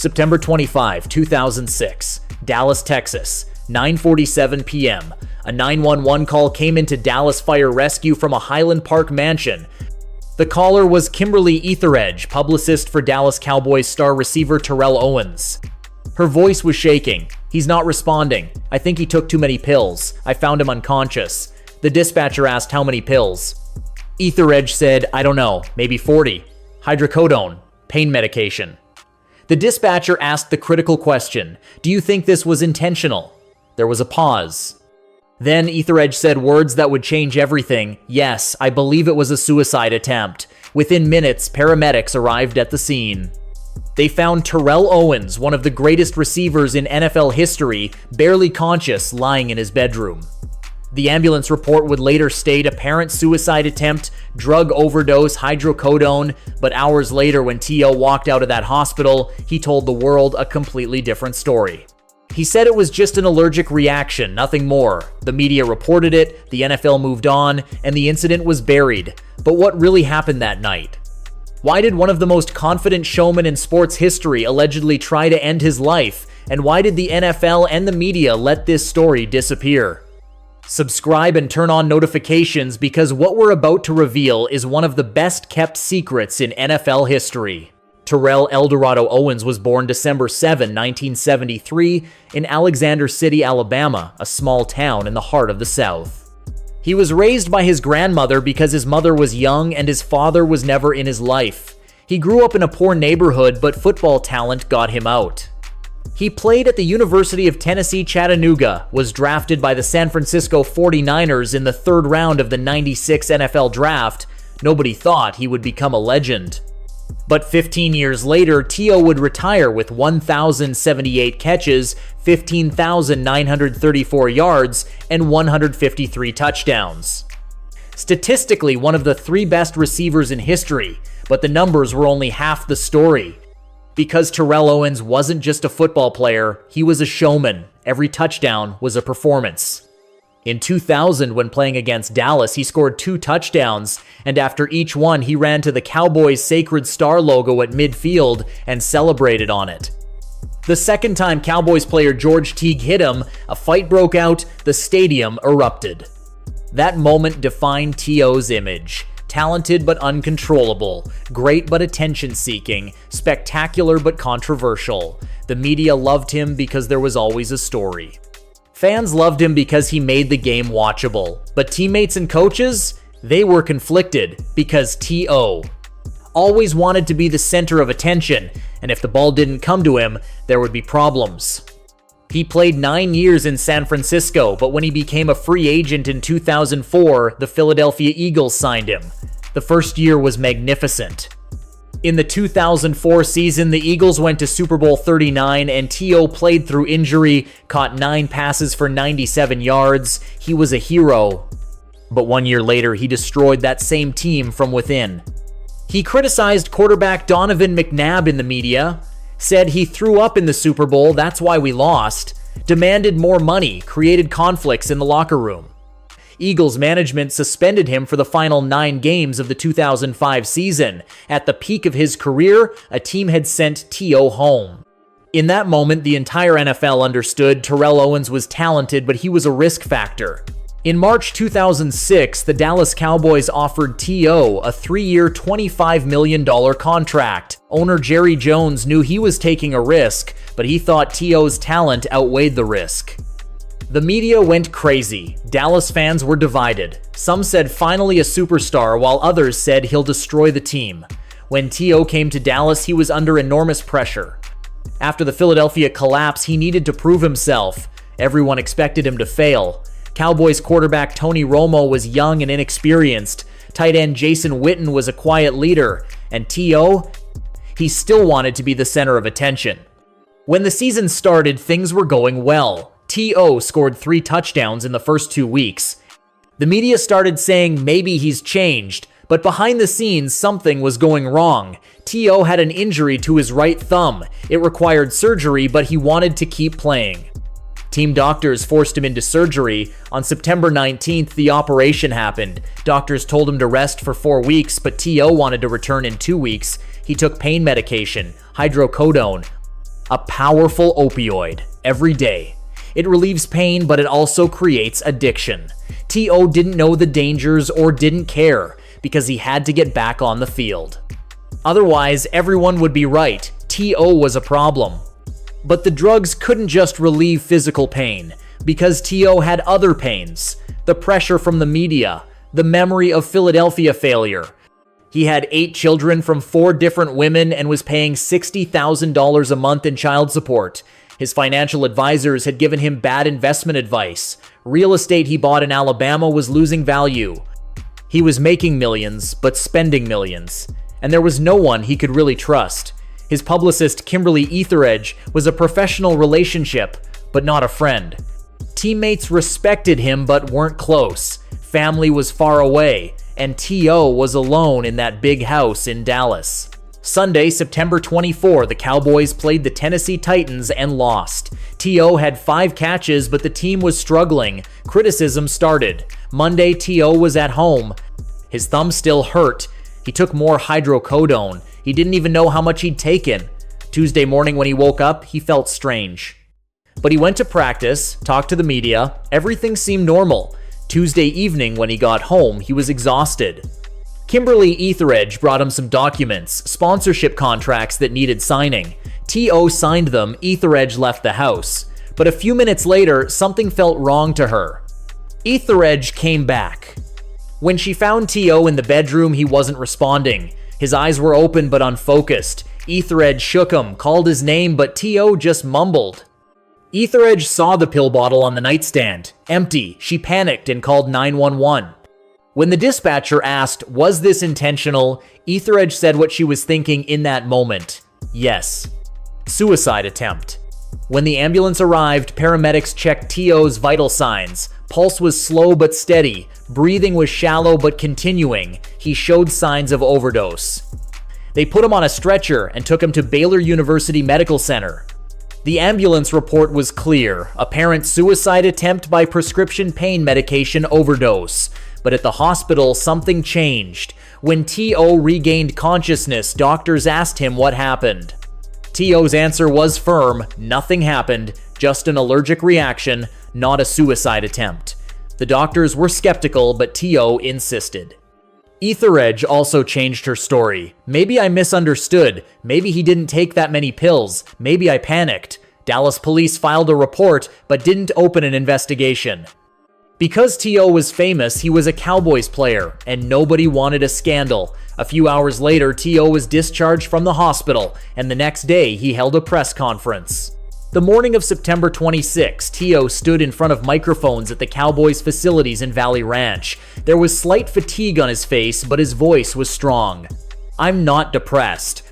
September 25, 2006, Dallas, Texas, 9:47 p.m. A 911 call came into Dallas Fire Rescue from a Highland Park mansion. The caller was Kimberly Etheredge, publicist for Dallas Cowboys star receiver Terrell Owens. Her voice was shaking. "He's not responding. I think he took too many pills. I found him unconscious." The dispatcher asked how many pills. Etheredge said, "I don't know, maybe 40. Hydrocodone, pain medication." The dispatcher asked the critical question, "Do you think this was intentional?" There was a pause. Then Etheredge said words that would change everything. "Yes, I believe it was a suicide attempt." Within minutes, paramedics arrived at the scene. They found Terrell Owens, one of the greatest receivers in NFL history, barely conscious, lying in his bedroom. The ambulance report would later state apparent suicide attempt, drug overdose, hydrocodone, but hours later when T.O. walked out of that hospital, he told the world a completely different story. He said it was just an allergic reaction, nothing more. The media reported it, the NFL moved on, and the incident was buried. But what really happened that night? Why did one of the most confident showmen in sports history allegedly try to end his life? And why did the NFL and the media let this story disappear? Subscribe and turn on notifications because what we're about to reveal is one of the best kept secrets in NFL history. Terrell Eldorado Owens was born December 7, 1973, in Alexander City, Alabama, a small town in the heart of the South. He was raised by his grandmother because his mother was young and his father was never in his life. He grew up in a poor neighborhood, but football talent got him out. He played at the University of Tennessee, Chattanooga, was drafted by the San Francisco 49ers in the third round of the '96 NFL Draft. Nobody thought he would become a legend. But 15 years later, T.O. would retire with 1,078 catches, 15,934 yards, and 153 touchdowns. Statistically, one of the three best receivers in history, but the numbers were only half the story. Because Terrell Owens wasn't just a football player, he was a showman. Every touchdown was a performance. In 2000, when playing against Dallas, he scored 2 touchdowns, and after each one, he ran to the Cowboys' sacred star logo at midfield and celebrated on it. The second time Cowboys player George Teague hit him, a fight broke out, the stadium erupted. That moment defined T.O.'s image. Talented but uncontrollable, great but attention-seeking, spectacular but controversial. The media loved him because there was always a story. Fans loved him because he made the game watchable. But teammates and coaches? They were conflicted because T.O. always wanted to be the center of attention, and if the ball didn't come to him, there would be problems. He played 9 years in San Francisco, but when he became a free agent in 2004, the Philadelphia Eagles signed him. The first year was magnificent. In the 2004 season, the Eagles went to Super Bowl 39 and T.O. played through injury, caught 9 passes for 97 yards. He was a hero. But 1 year later, he destroyed that same team from within. He criticized quarterback Donovan McNabb in the media, said he threw up in the Super Bowl, that's why we lost, demanded more money, created conflicts in the locker room. Eagles management suspended him for the final 9 games of the 2005 season. At the peak of his career, a team had sent T.O. home. In that moment, the entire NFL understood Terrell Owens was talented, but he was a risk factor. In March 2006, the Dallas Cowboys offered T.O. a 3-year, $25 million contract. Owner Jerry Jones knew he was taking a risk, but he thought T.O.'s talent outweighed the risk. The media went crazy. Dallas fans were divided. Some said finally a superstar, while others said he'll destroy the team. When T.O. came to Dallas, he was under enormous pressure. After the Philadelphia collapse, he needed to prove himself. Everyone expected him to fail. Cowboys quarterback Tony Romo was young and inexperienced. Tight end Jason Witten was a quiet leader. And T.O., he still wanted to be the center of attention. When the season started, things were going well. T.O. scored 3 touchdowns in the first 2 weeks. The media started saying maybe he's changed, but behind the scenes something was going wrong. T.O. had an injury to his right thumb. It required surgery, but he wanted to keep playing. Team doctors forced him into surgery. On September 19th, the operation happened. Doctors told him to rest for 4 weeks, but T.O. wanted to return in 2 weeks. He took pain medication, hydrocodone. a powerful opioid, every day. It relieves pain, but it also creates addiction. T.O. didn't know the dangers or didn't care because he had to get back on the field. Otherwise, everyone would be right. T.O. was a problem. But the drugs couldn't just relieve physical pain, because T.O. had other pains. The pressure from the media, the memory of Philadelphia failure. He had 8 children from 4 different women and was paying $60,000 a month in child support. His financial advisors had given him bad investment advice. Real estate he bought in Alabama was losing value. He was making millions, but spending millions. And there was no one he could really trust. His publicist, Kimberly Etheredge, was a professional relationship, but not a friend. Teammates respected him but weren't close. Family was far away, and T.O. was alone in that big house in Dallas. Sunday, September 24, the Cowboys played the Tennessee Titans and lost. T.O. had 5 catches, but the team was struggling. Criticism started. Monday, T.O. was at home. His thumb still hurt. He took more hydrocodone. He didn't even know how much he'd taken. Tuesday morning when he woke up, he felt strange. But he went to practice, talked to the media. Everything seemed normal. Tuesday evening when he got home, he was exhausted. Kimberly Etheredge brought him some documents, sponsorship contracts that needed signing. T.O. signed them. Etheredge left the house. But a few minutes later, something felt wrong to her. Etheredge came back. When she found T.O. in the bedroom, he wasn't responding. His eyes were open but unfocused. Etheredge shook him, called his name, but T.O. just mumbled. Etheredge saw the pill bottle on the nightstand, empty. She panicked and called 911. When the dispatcher asked, "Was this intentional?" Etheredge said what she was thinking in that moment. Yes. Suicide attempt. When the ambulance arrived, paramedics checked T.O.'s vital signs. Pulse was slow but steady. Breathing was shallow but continuing. He showed signs of overdose. They put him on a stretcher and took him to Baylor University Medical Center. The ambulance report was clear: apparent suicide attempt by prescription pain medication overdose. But at the hospital, something changed. When T.O. regained consciousness, doctors asked him what happened. T.O.'s answer was firm: nothing happened, just an allergic reaction, not a suicide attempt. The doctors were skeptical, but T.O. insisted. Etheredge also changed her story. Maybe I misunderstood. Maybe he didn't take that many pills. Maybe I panicked. Dallas police filed a report, but didn't open an investigation. Because T.O. was famous, he was a Cowboys player, and nobody wanted a scandal. A few hours later, T.O. was discharged from the hospital, and the next day he held a press conference. The morning of September 26, T.O. stood in front of microphones at the Cowboys facilities in Valley Ranch. There was slight fatigue on his face, but his voice was strong. "I'm not depressed.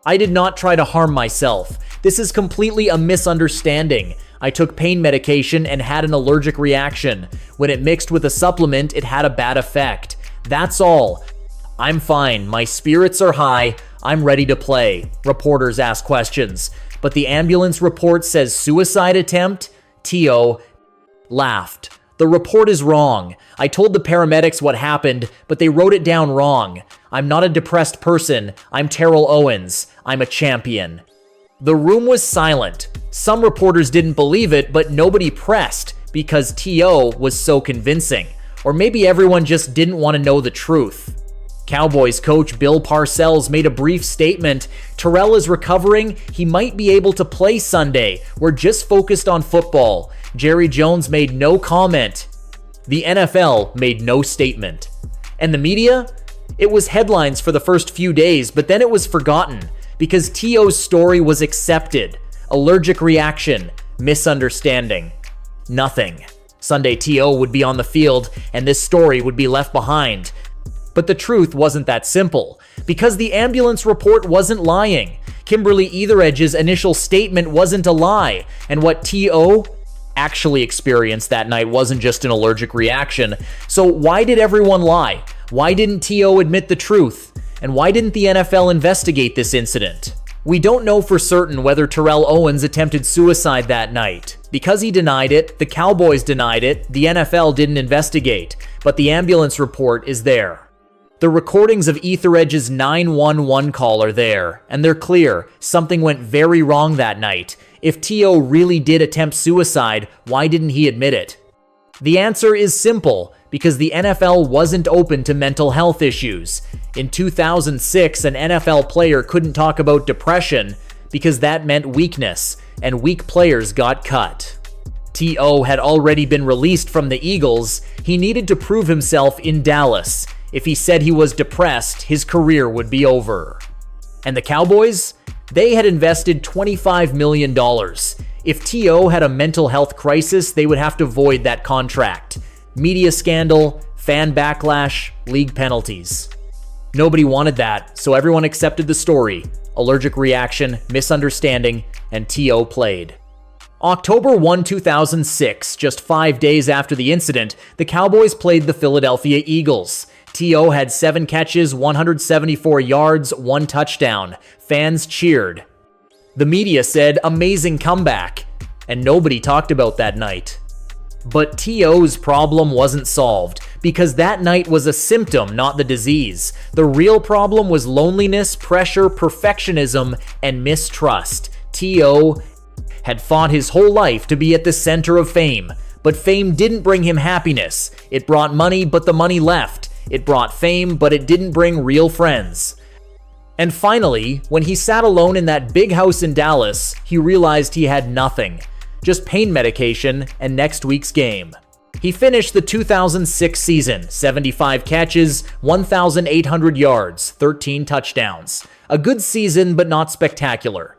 I did not try to harm myself. This is completely a misunderstanding. I took pain medication and had an allergic reaction. When it mixed with a supplement, it had a bad effect. That's all. I'm fine. My spirits are high. I'm ready to play." Reporters asked questions. But the ambulance report says suicide attempt? T.O. laughed. "The report is wrong. I told the paramedics what happened, but they wrote it down wrong. I'm not a depressed person. I'm Terrell Owens. I'm a champion." The room was silent. Some reporters didn't believe it, but nobody pressed because T.O. was so convincing. Or maybe everyone just didn't want to know the truth. Cowboys coach Bill Parcells made a brief statement. "Terrell is recovering. He might be able to play Sunday. We're just focused on football." Jerry Jones made no comment. The NFL made no statement. And the media? It was headlines for the first few days, but then it was forgotten because T.O.'s story was accepted. Allergic reaction, misunderstanding. Nothing. Sunday, T.O. would be on the field, and this story would be left behind. But the truth wasn't that simple, because the ambulance report wasn't lying. Kimberly Etheredge's initial statement wasn't a lie, and what T.O. actually experienced that night wasn't just an allergic reaction. So why did everyone lie? Why didn't T.O. admit the truth? And why didn't the NFL investigate this incident? We don't know for certain whether Terrell Owens attempted suicide that night. Because he denied it, the Cowboys denied it, the NFL didn't investigate, but the ambulance report is there. The recordings of Etheredge's 911 call are there, and they're clear. Something went very wrong that night. If T.O. really did attempt suicide, why didn't he admit it? The answer is simple, because the NFL wasn't open to mental health issues. In 2006, an NFL player couldn't talk about depression because that meant weakness, and weak players got cut. T.O. had already been released from the Eagles. He needed to prove himself in Dallas. If he said he was depressed, his career would be over. And the Cowboys? They had invested $25 million. If T.O. had a mental health crisis, they would have to void that contract. Media scandal, fan backlash, league penalties. Nobody wanted that, so everyone accepted the story. Allergic reaction, misunderstanding, and T.O. played. October 1, 2006, just 5 days after the incident, the Cowboys played the Philadelphia Eagles. T.O. had 7 catches, 174 yards, 1 touchdown. Fans cheered. The media said, amazing comeback, and nobody talked about that night. But T.O.'s problem wasn't solved, because that night was a symptom, not the disease. The real problem was loneliness, pressure, perfectionism, and mistrust. T.O. had fought his whole life to be at the center of fame, but fame didn't bring him happiness. It brought money, but the money left. It brought fame, but it didn't bring real friends. And finally, when he sat alone in that big house in Dallas, he realized he had nothing. Just pain medication and next week's game. He finished the 2006 season, 75 catches, 1,800 yards, 13 touchdowns. A good season, but not spectacular.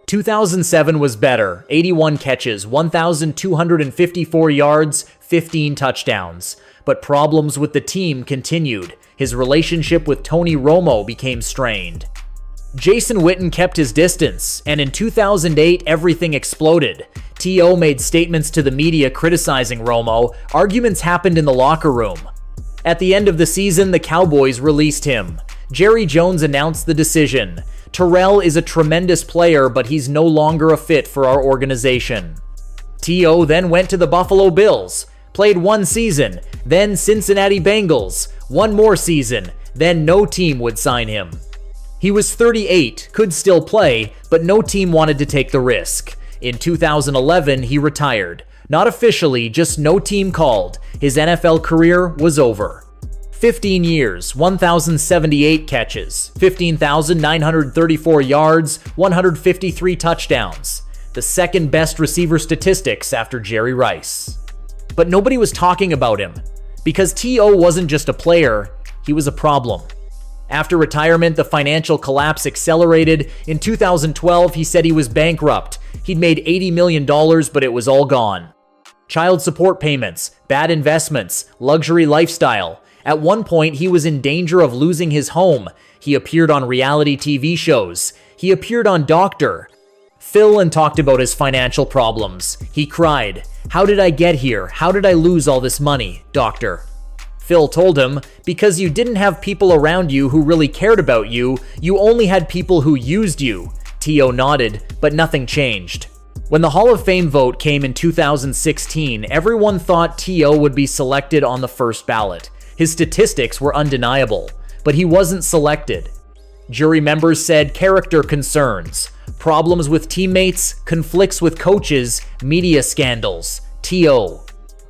2007 was better, 81 catches, 1,254 yards, 15 touchdowns. But problems with the team continued. His relationship with Tony Romo became strained. Jason Witten kept his distance, and in 2008, everything exploded. T.O. made statements to the media criticizing Romo. Arguments happened in the locker room. At the end of the season, the Cowboys released him. Jerry Jones announced the decision. Terrell is a tremendous player, but he's no longer a fit for our organization. T.O. then went to the Buffalo Bills, played 1 season, then Cincinnati Bengals, 1 more season, then no team would sign him. He was 38, could still play, but no team wanted to take the risk. In 2011, he retired. Not officially, just no team called. His NFL career was over. 15 years, 1,078 catches, 15,934 yards, 153 touchdowns. The second best receiver statistics after Jerry Rice. But nobody was talking about him, because T.O. wasn't just a player, he was a problem. After retirement, the financial collapse accelerated. In 2012, he said he was bankrupt. He'd made $80 million, but it was all gone. Child support payments, bad investments, luxury lifestyle. At one point, he was in danger of losing his home. He appeared on reality TV shows. He appeared on Doctor Phil and talked about his financial problems. He cried, "How did I get here? How did I lose all this money, Doctor?" Phil told him, "Because you didn't have people around you who really cared about you, you only had people who used you." T.O. nodded, but nothing changed. When the Hall of Fame vote came in 2016, everyone thought T.O. would be selected on the first ballot. His statistics were undeniable, but he wasn't selected. Jury members said character concerns, problems with teammates, conflicts with coaches, media scandals. T.O.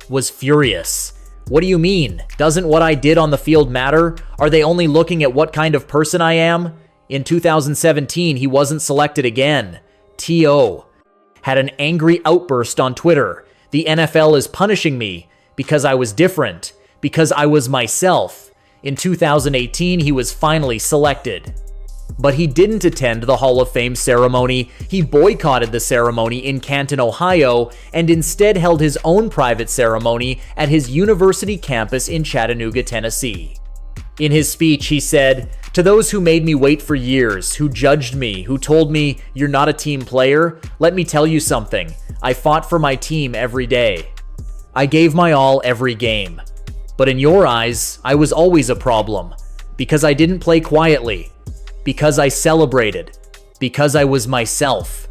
was furious. "What do you mean? Doesn't what I did on the field matter? Are they only looking at what kind of person I am?" In 2017, he wasn't selected again. T.O. had an angry outburst on Twitter. "The NFL is punishing me because I was different, because I was myself." In 2018, he was finally selected. But he didn't attend the Hall of Fame ceremony. He boycotted the ceremony in Canton, Ohio, and instead held his own private ceremony at his university campus in Chattanooga, Tennessee. In his speech, he said, "To those who made me wait for years, who judged me, who told me, 'You're not a team player,' let me tell you something. I fought for my team every day. I gave my all every game. But in your eyes, I was always a problem, because I didn't play quietly, because I celebrated, because I was myself.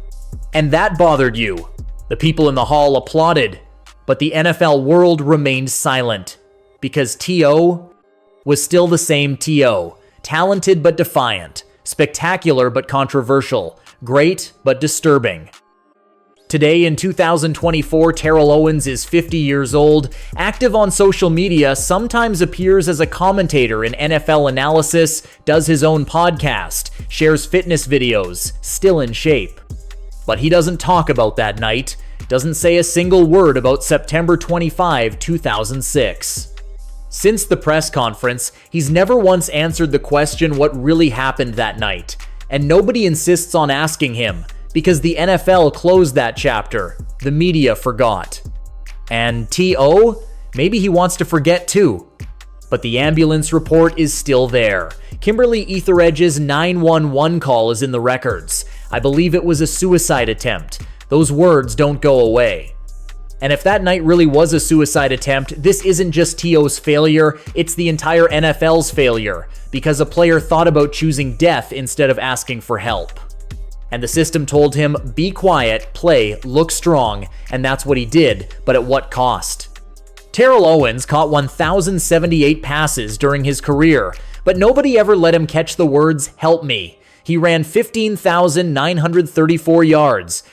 And that bothered you." The people in the hall applauded, but the NFL world remained silent, because T.O. was still the same T.O., talented but defiant, spectacular but controversial, great but disturbing. Today in 2024, Terrell Owens is 50 years old, active on social media, sometimes appears as a commentator in NFL analysis, does his own podcast, shares fitness videos, still in shape. But he doesn't talk about that night, doesn't say a single word about September 25, 2006. Since the press conference, he's never once answered the question what really happened that night, and nobody insists on asking him, because the NFL closed that chapter. The media forgot. And T.O.? Maybe he wants to forget too. But the ambulance report is still there. Kimberly Etheredge's 911 call is in the records. I believe it was a suicide attempt. Those words don't go away. And if that night really was a suicide attempt, this isn't just T.O.'s failure, it's the entire NFL's failure, because a player thought about choosing death instead of asking for help. And the system told him, be quiet, play, look strong, and that's what he did, but at what cost? Terrell Owens caught 1,078 passes during his career, but nobody ever let him catch the words, help me. He ran 15,934 yards,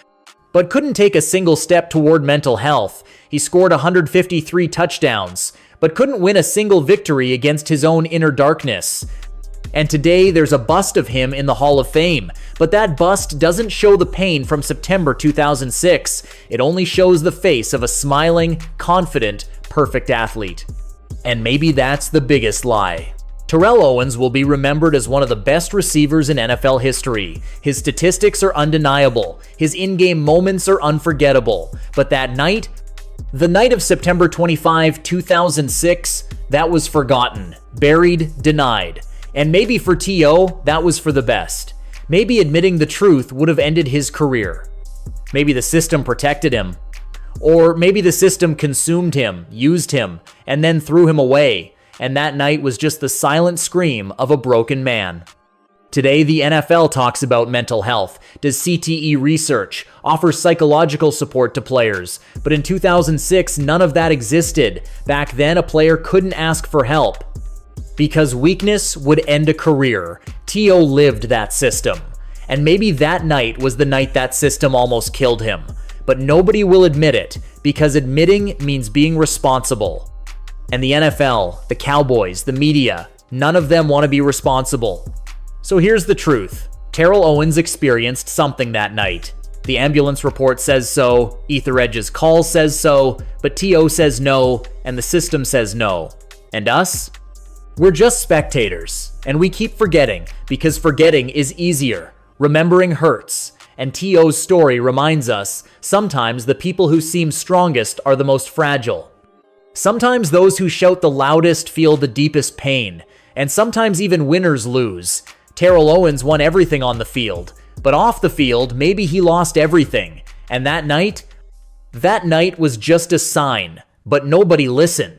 but couldn't take a single step toward mental health. He scored 153 touchdowns, but couldn't win a single victory against his own inner darkness. And today, there's a bust of him in the Hall of Fame, but that bust doesn't show the pain from September 2006. It only shows the face of a smiling, confident, perfect athlete. And maybe that's the biggest lie. Terrell Owens will be remembered as one of the best receivers in NFL history. His statistics are undeniable. His in-game moments are unforgettable. But that night, the night of September 25, 2006, that was forgotten, buried, denied. And maybe for T.O., that was for the best. Maybe admitting the truth would have ended his career. Maybe the system protected him. Or maybe the system consumed him, used him, and then threw him away. And that night was just the silent scream of a broken man. Today, the NFL talks about mental health, does CTE research, offers psychological support to players. But in 2006, none of that existed. Back then, a player couldn't ask for help. Because weakness would end a career. T.O. lived that system. And maybe that night was the night that system almost killed him. But nobody will admit it, because admitting means being responsible. And the NFL, the Cowboys, the media, none of them want to be responsible. So here's the truth. Terrell Owens experienced something that night. The ambulance report says so, Etheredge's call says so, but T.O. says no, and the system says no. And us? We're just spectators, and we keep forgetting, because forgetting is easier. Remembering hurts, and T.O.'s story reminds us, sometimes the people who seem strongest are the most fragile. Sometimes those who shout the loudest feel the deepest pain, and sometimes even winners lose. Terrell Owens won everything on the field, but off the field, maybe he lost everything. And that night was just a sign, but nobody listened.